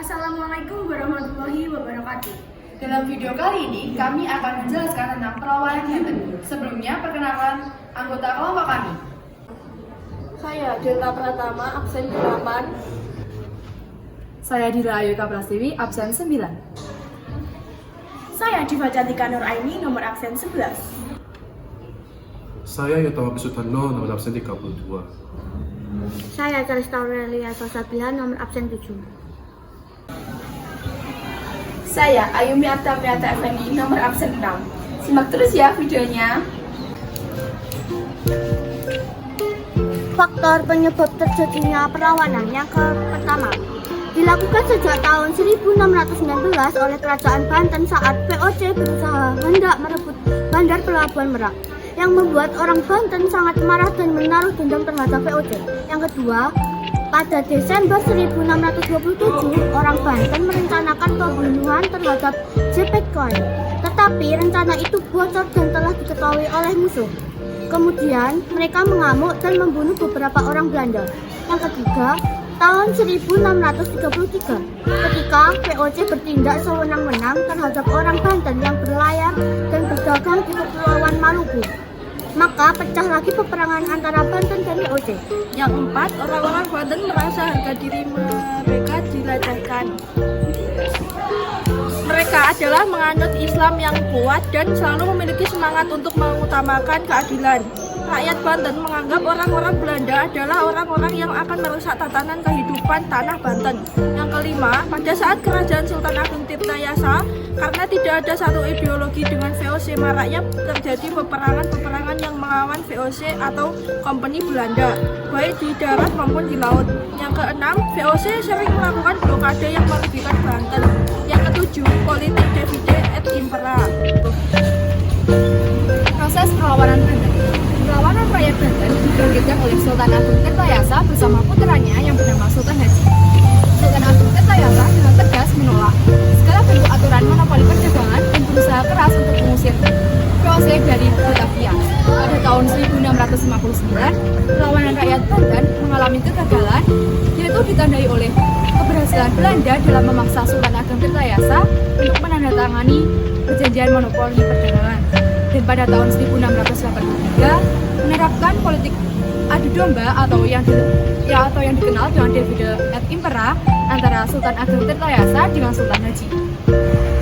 Assalamualaikum warahmatullahi wabarakatuh. Dalam video kali ini, kami akan menjelaskan tentang perlawanan Banten. Sebelumnya, perkenalkan anggota kelompok kami. Saya Delta Pratama, absen 8. Saya Dila Ayuka Prastiwi, absen 9. Saya Diva Cantika Nur Aini, nomor absen 11. Saya Yotama Sutarno, nomor absen 32. Saya Calista Aurelia Sasabihan, nomor absen 7. Saya Ayumi Artapriata Effendi, nomor absen 6. Simak terus ya videonya. Faktor penyebab terjadinya perlawanan yang pertama dilakukan sejak tahun 1619 oleh Kerajaan Banten saat VOC berusaha hendak merebut Bandar Pelabuhan Merak, yang membuat orang Banten sangat marah dan menaruh dendam terhadap VOC. Yang kedua, pada Desember 1627, orang Banten merencanakan pembunuhan terhadap J.P. Coin, tetapi rencana itu bocor dan telah diketahui oleh musuh. Kemudian, mereka mengamuk dan membunuh beberapa orang Belanda. Yang ketiga, tahun 1633, ketika VOC bertindak sewenang-wenang terhadap orang Banten yang berlayar dan berdagang di Kepulauan Maluku, maka pecah lagi peperangan antara Banten dan VOC. Yang keempat, orang-orang Banten merasa harga diri mereka dilecehkan. Mereka adalah menganut Islam yang kuat dan selalu memiliki semangat untuk mengutamakan keadilan. Rakyat Banten menganggap orang-orang Belanda adalah orang-orang yang akan merusak tatanan kehidupan tanah Banten. Yang kelima, pada saat kerajaan Sultan Agung Tirtayasa, karena tidak ada satu ideologi dengan VOC, maraknya terjadi peperangan-peperangan yang melawan VOC atau Kompeni Belanda, baik di darat maupun di laut. Yang keenam, VOC sering melakukan blokade yang merugikan Banten. Yang ketujuh, politik divide et impera. Proses perlawanan Banten. Perlawanan rakyat Banten dibangkitkan oleh Sultan Agung Tirtayasa bersama putranya yang bernama Sultan Haji. Sultan Agung Tirtayasa dengan tegas menolak segala bentuk aturan monopoli perdagangan dan berusaha keras untuk mengusir VOC dari Batavia. Pada tahun 1659, perlawanan rakyat Banten mengalami kegagalan, yaitu ditandai oleh keberhasilan Belanda dalam memaksa Sultan Agung Tirtayasa untuk menandatangani perjanjian monopoli perdagangan. Dan pada tahun 1683 menerapkan politik adu domba atau yang dikenal dengan divide et impera antara Sultan Agung Tirtayasa dengan Sultan Haji,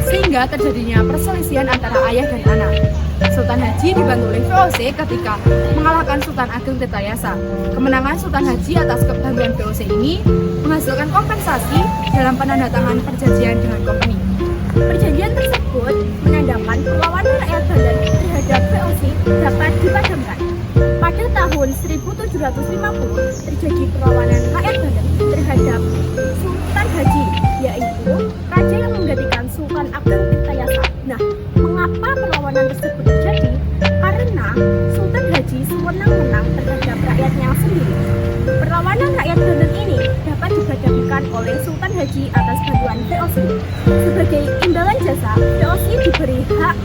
sehingga terjadinya perselisihan antara ayah dan anak. Sultan Haji dibantu oleh VOC ketika mengalahkan Sultan Agung Tirtayasa. Kemenangan Sultan Haji atas kebantuan VOC ini menghasilkan kompensasi dalam penandatanganan perjanjian dengan Kompeni. Perjanjian tersebut menandakan perlawanan rakyat Banten terhadap VOC dapat dipadamkan. Pada tahun 1750 terjadi perlawanan rakyat Banten terhadap Sultan Haji, yaitu raja yang menggantikan Sultan Agung Tirtayasa. Nah, mengapa perlawanan tersebut terjadi? Karena Sultan Haji sewenang-wenang terhadap rakyatnya sendiri. Perlawanan rakyat Banten ini dapat dipadamkan oleh Sultan Haji atas bantuan VOC. Sebagai imbalan jasa, VOC diberi hak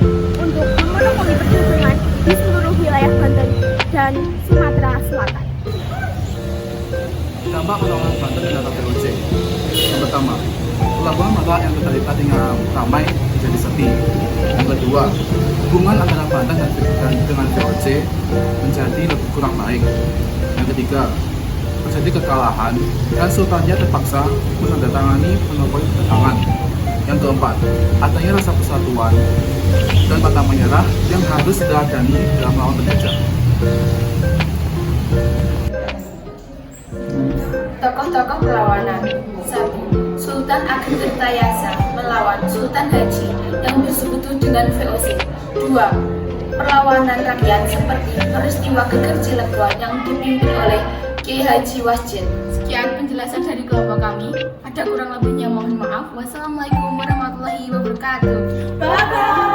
untuk memonopoli perdagangan di seluruh wilayah Banten dan Sumatera Selatan. Dampak perlawanan Banten terhadap VOC. Yang pertama, pelabuhan Merak yang tadinya tinggal ramai menjadi sepi. Yang kedua, hubungan antara Banten dan dengan VOC menjadi lebih kurang baik. Yang ketiga, terjadi kekalahan dan sultannya terpaksa menandatangani monopoli perdagangan. Yang keempat, adanya rasa persatuan dan pantang menyerah yang harus diteladani dalam melawan penjajah. Tokoh-tokoh perlawanan. 1. Sultan Agung Tirtayasa melawan Sultan Haji yang bersekutu dengan VOC. 2. Perlawanan rakyat seperti peristiwa Geger Cilegon yang dipimpin oleh Ki Haji Wasjid. Sekian penjelasan dari kelompok kami. Ada kurang lebihnya mohon maaf. Wassalamualaikum warahmatullahi wabarakatuh. Bye-bye.